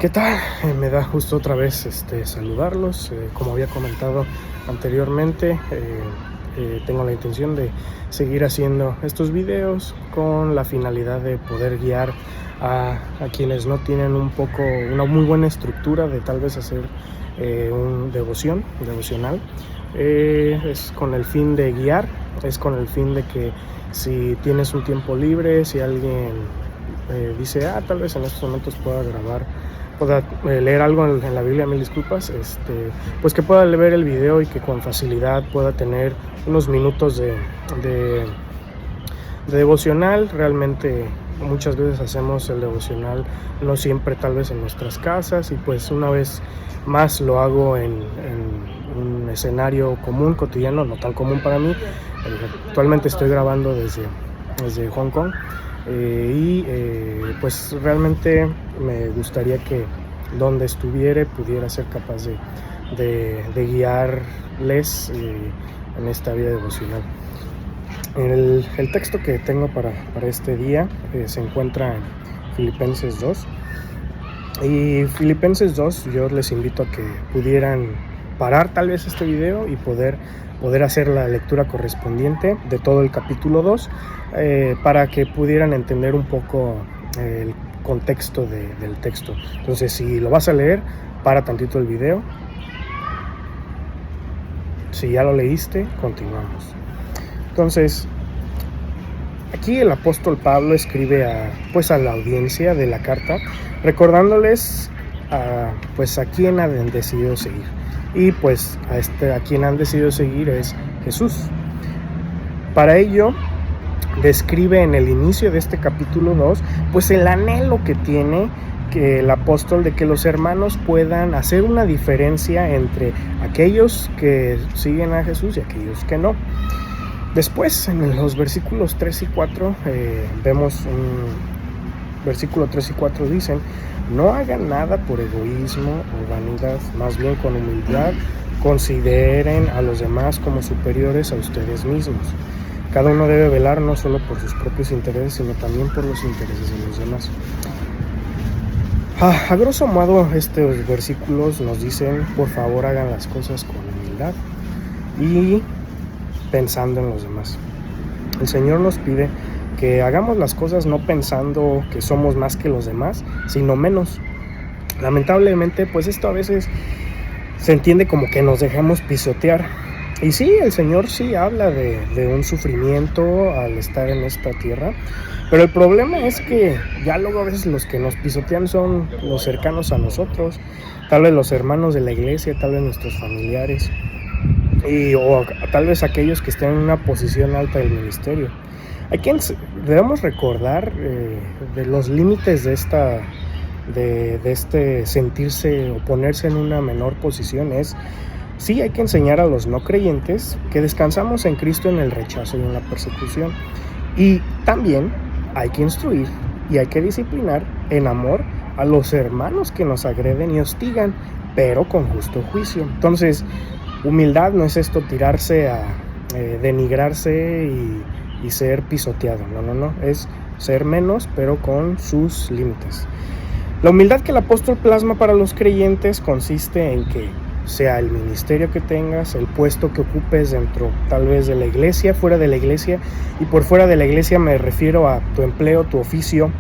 ¿Qué tal? Me da gusto otra vez saludarlos. Como había comentado anteriormente, tengo la intención de seguir haciendo estos videos con la finalidad de poder guiar a quienes no tienen una muy buena estructura de tal vez hacer un devocional. Es con el fin de guiar, es con el fin de que si tienes un tiempo libre, si alguien dice, tal vez en estos momentos pueda leer algo en la Biblia, mil disculpas, pues que pueda ver el video y que con facilidad pueda tener unos minutos de devocional. Realmente muchas veces hacemos el devocional, no siempre tal vez en nuestras casas, y pues una vez más lo hago en un escenario común, cotidiano, no tan común para mí. Actualmente estoy grabando desde Hong Kong. Pues realmente me gustaría que donde estuviera pudiera ser capaz de guiarles en esta vida devocional. El texto que tengo para este día se encuentra en Filipenses 2. Y Filipenses 2, yo les invito a que pudieran parar tal vez este video y poder hacer la lectura correspondiente de todo el capítulo 2, para que pudieran entender un poco el contexto del texto. Entonces, si lo vas a leer, para tantito el video. Si ya lo leíste, continuamos. Entonces, aquí el apóstol Pablo escribe a la audiencia de la carta, recordándoles a quién han decidido seguir. Y pues a quien han decidido seguir es Jesús. Para ello, describe en el inicio de este capítulo 2, pues el anhelo que tiene que el apóstol de que los hermanos puedan hacer una diferencia entre aquellos que siguen a Jesús y aquellos que no. Después, en los versículos 3 y 4, vemos versículo 3 y 4 dicen: no hagan nada por egoísmo o vanidad, más bien con humildad consideren a los demás como superiores a ustedes mismos. Cada uno debe velar no solo por sus propios intereses, sino también por los intereses de los demás. A grosso modo, estos versículos nos dicen: por favor, hagan las cosas con humildad y pensando en los demás. El Señor nos pide que hagamos las cosas no pensando que somos más que los demás, sino menos. Lamentablemente, pues esto a veces se entiende como que nos dejamos pisotear. Y sí, el Señor sí habla de un sufrimiento al estar en esta tierra, pero el problema es que ya luego a veces los que nos pisotean son los cercanos a nosotros, tal vez los hermanos de la iglesia, tal vez nuestros familiares, o tal vez aquellos que estén en una posición alta del ministerio. A quien debemos recordar de los límites de este sentirse o ponerse en una menor posición es: sí, hay que enseñar a los no creyentes que descansamos en Cristo en el rechazo y en la persecución, y también hay que instruir y hay que disciplinar en amor a los hermanos que nos agreden y hostigan, pero con justo juicio. Entonces, humildad no es esto tirarse a denigrarse y ser pisoteado, no, es ser menos pero con sus límites. La humildad que el apóstol plasma para los creyentes consiste en que sea el ministerio que tengas, el puesto que ocupes dentro tal vez de la iglesia, fuera de la iglesia, y por fuera de la iglesia me refiero a tu empleo, tu oficio,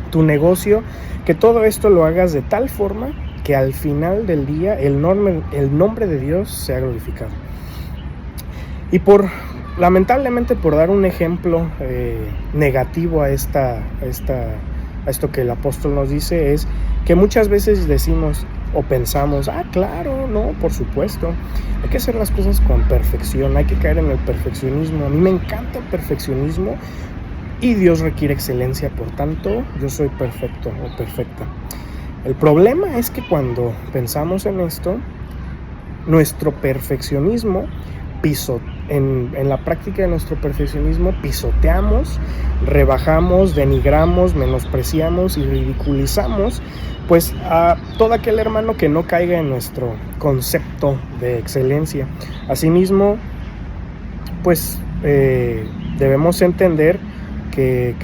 tu negocio, que todo esto lo hagas de tal forma que al final del día el nombre de Dios sea glorificado. Y lamentablemente, por dar un ejemplo negativo a esto que el apóstol nos dice, es que muchas veces decimos o pensamos: claro, no, por supuesto, hay que hacer las cosas con perfección, hay que caer en el perfeccionismo. A mí me encanta el perfeccionismo y Dios requiere excelencia, por tanto, yo soy perfecto o perfecta. El problema es que cuando pensamos en esto, nuestro perfeccionismo en la práctica de nuestro perfeccionismo pisoteamos, rebajamos, denigramos, menospreciamos y ridiculizamos pues a todo aquel hermano que no caiga en nuestro concepto de excelencia. Asimismo, pues debemos entender que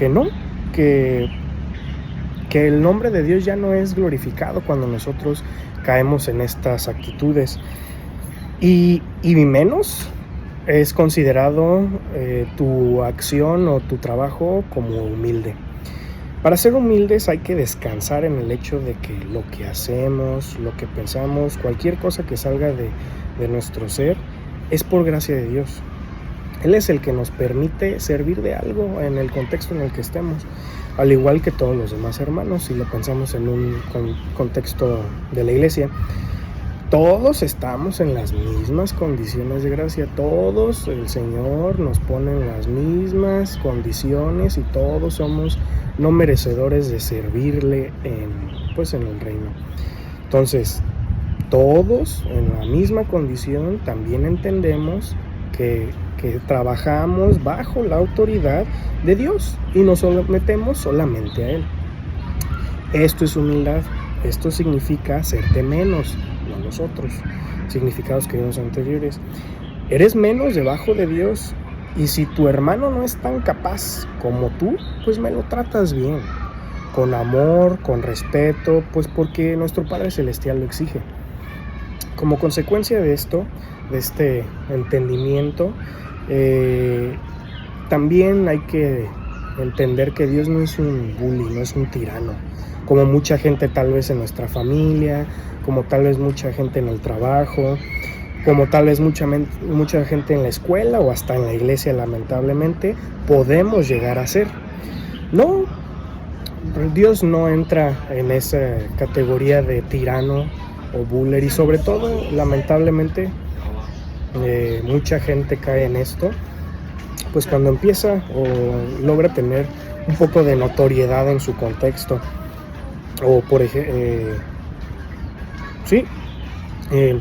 que el nombre de Dios ya no es glorificado cuando nosotros caemos en estas actitudes. Y menos es considerado tu acción o tu trabajo como humilde. Para ser humildes hay que descansar en el hecho de que lo que hacemos, lo que pensamos, cualquier cosa que salga de nuestro ser, es por gracia de Dios. Él es el que nos permite servir de algo en el contexto en el que estemos, al igual que todos los demás hermanos, si lo pensamos en un contexto de la iglesia. Todos estamos en las mismas condiciones de gracia, todos el Señor nos pone en las mismas condiciones y todos somos no merecedores de servirle en el reino. Entonces, todos en la misma condición también entendemos que trabajamos bajo la autoridad de Dios y nos sometemos solamente a Él. Esto es humildad, esto significa hacerte menos, no los otros significados que vimos anteriores. Eres menos debajo de Dios, y si tu hermano no es tan capaz como tú, pues me lo tratas bien, con amor, con respeto, pues porque nuestro Padre Celestial lo exige. Como consecuencia de esto, de este entendimiento, también hay que entender que Dios no es un bully, no es un tirano, como mucha gente tal vez en nuestra familia, como tal vez mucha gente en el trabajo, como tal vez mucha gente en la escuela o hasta en la iglesia, lamentablemente, podemos llegar a ser. No, Dios no entra en esa categoría de tirano o buller, y sobre todo, lamentablemente, mucha gente cae en esto, pues cuando empieza o logra tener un poco de notoriedad en su contexto, o por ejemplo,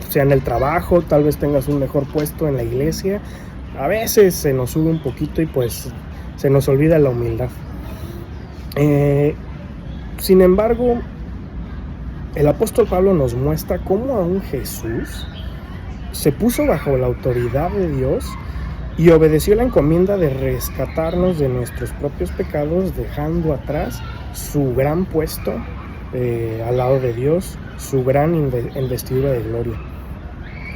sea en el trabajo, tal vez tengas un mejor puesto en la iglesia, a veces se nos sube un poquito y pues se nos olvida la humildad. Sin embargo, el apóstol Pablo nos muestra cómo aún Jesús se puso bajo la autoridad de Dios y obedeció la encomienda de rescatarnos de nuestros propios pecados, dejando atrás su gran puesto al lado de Dios, su gran investidura de gloria.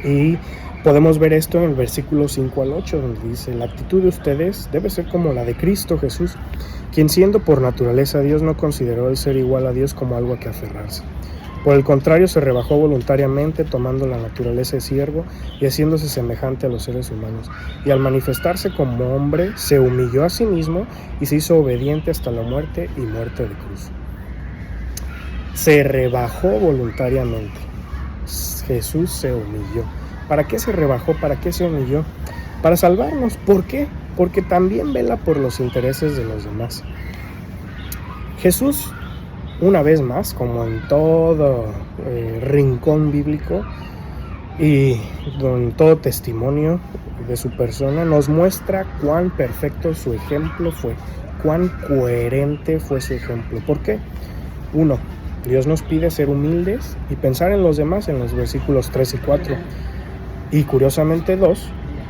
Y podemos ver esto en el versículo 5 al 8, donde dice: la actitud de ustedes debe ser como la de Cristo Jesús, quien siendo por naturaleza Dios no consideró el ser igual a Dios como algo a que aferrarse. Por el contrario, se rebajó voluntariamente, tomando la naturaleza de siervo y haciéndose semejante a los seres humanos. Y al manifestarse como hombre, se humilló a sí mismo y se hizo obediente hasta la muerte y muerte de cruz. Se rebajó voluntariamente. Jesús se humilló. ¿Para qué se rebajó? ¿Para qué se humilló? Para salvarnos. ¿Por qué? Porque también vela por los intereses de los demás. Jesús, una vez más, como en todo rincón bíblico y en todo testimonio de su persona, nos muestra cuán perfecto su ejemplo fue, cuán coherente fue su ejemplo. ¿Por qué? 1. Dios nos pide ser humildes y pensar en los demás en los versículos 3 y 4. Y curiosamente 2,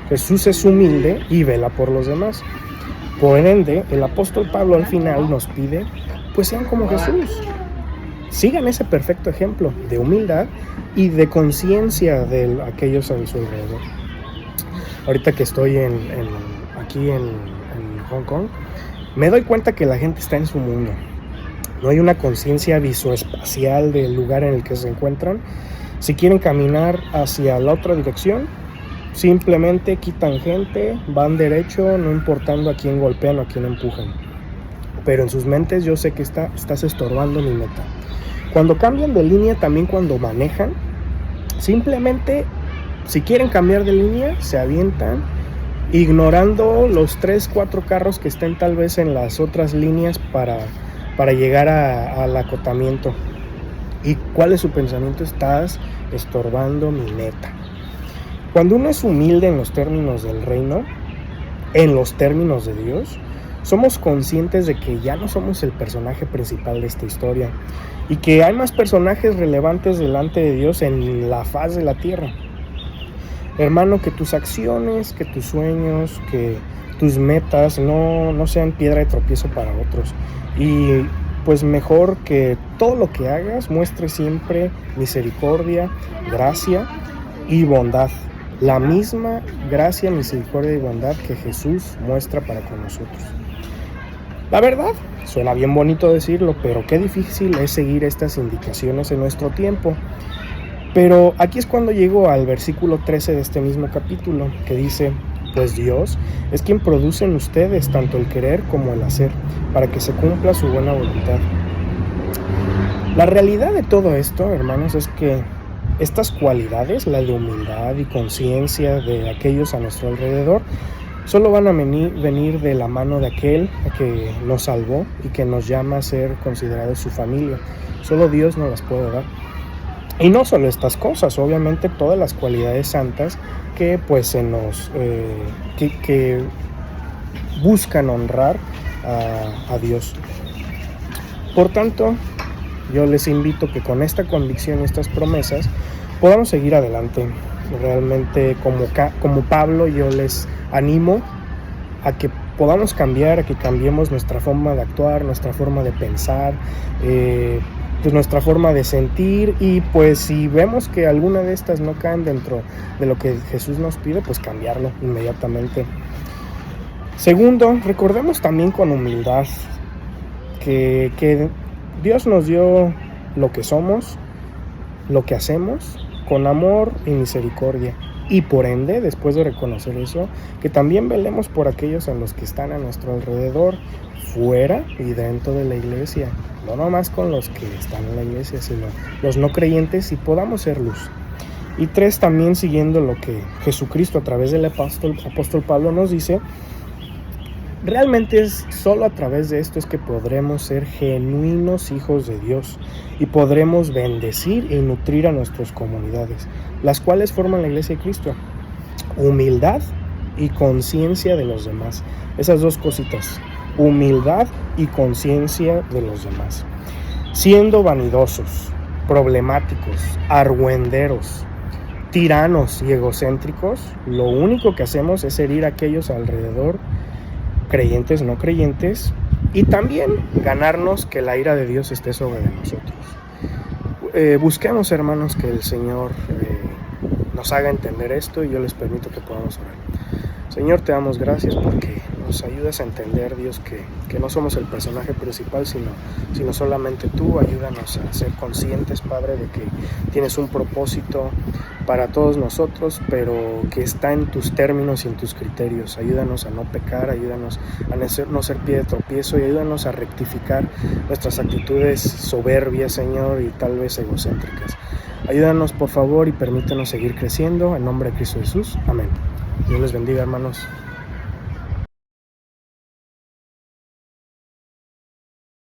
Jesús es humilde y vela por los demás. Por ende, el apóstol Pablo al final nos pide, pues sean como Jesús. Sigan ese perfecto ejemplo de humildad y de conciencia de aquellos a su alrededor. Ahorita que estoy aquí en Hong Kong, me doy cuenta que la gente está en su mundo. No hay una conciencia visoespacial del lugar en el que se encuentran. Si quieren caminar hacia la otra dirección, simplemente quitan gente, van derecho, no importando a quién golpean o a quién empujan. Pero en sus mentes yo sé que estás estorbando mi meta. Cuando cambian de línea, también cuando manejan, simplemente si quieren cambiar de línea, se avientan, ignorando los 3-4 carros que estén tal vez en las otras líneas para llegar al acotamiento. ¿Y cuál es su pensamiento? Estás estorbando mi meta. Cuando uno es humilde en los términos del reino, en los términos de Dios, somos conscientes de que ya no somos el personaje principal de esta historia y que hay más personajes relevantes delante de Dios en la faz de la tierra. Hermano, que tus acciones, que tus sueños, que tus metas no sean piedra de tropiezo para otros. Y pues mejor que todo lo que hagas muestre siempre misericordia, gracia y bondad. La misma gracia, misericordia y bondad que Jesús muestra para con nosotros. La verdad, suena bien bonito decirlo, pero qué difícil es seguir estas indicaciones en nuestro tiempo. Pero aquí es cuando llego al versículo 13 de este mismo capítulo, que dice: pues Dios es quien produce en ustedes tanto el querer como el hacer, para que se cumpla su buena voluntad. La realidad de todo esto, hermanos, es que estas cualidades, la de humildad y conciencia de aquellos a nuestro alrededor, solo van a venir de la mano de aquel que nos salvó y que nos llama a ser considerados su familia. Solo Dios nos las puede dar. Y no solo estas cosas, obviamente todas las cualidades santas que pues se nos que buscan honrar a Dios. Por tanto, yo les invito que con esta convicción y estas promesas podamos seguir adelante. Realmente como Pablo, yo les animo a que podamos cambiar, a que cambiemos nuestra forma de actuar, nuestra forma de pensar, pues nuestra forma de sentir, y pues si vemos que alguna de estas no caen dentro de lo que Jesús nos pide, pues cambiarlo inmediatamente. Segundo, recordemos también con humildad que Dios nos dio lo que somos, lo que hacemos, con amor y misericordia. Y por ende, después de reconocer eso, que también velemos por aquellos en los que están a nuestro alrededor, fuera y dentro de la iglesia. No nomás con los que están en la iglesia, sino los no creyentes, y podamos ser luz. Y 3, también siguiendo lo que Jesucristo a través del apóstol Pablo nos dice, realmente es solo a través de esto es que podremos ser genuinos hijos de Dios y podremos bendecir y nutrir a nuestras comunidades, las cuales forman la iglesia de Cristo. Humildad y conciencia de los demás. Esas dos cositas. Humildad y conciencia de los demás. Siendo vanidosos, problemáticos, argüenderos, tiranos y egocéntricos, lo único que hacemos es herir a aquellos alrededor, creyentes, no creyentes, y también ganarnos que la ira de Dios esté sobre nosotros. Busquemos, hermanos, que el Señor nos haga entender esto, y yo les permito que podamos orar. Señor, te damos gracias porque nos ayudas a entender, Dios, que no somos el personaje principal, sino solamente tú. Ayúdanos a ser conscientes, Padre, de que tienes un propósito para todos nosotros, pero que está en tus términos y en tus criterios. Ayúdanos a no pecar, ayúdanos a no ser pie de tropiezo, y ayúdanos a rectificar nuestras actitudes soberbias, Señor, y tal vez egocéntricas. Ayúdanos, por favor, y permítenos seguir creciendo. En nombre de Cristo Jesús. Amén. Dios les bendiga, hermanos.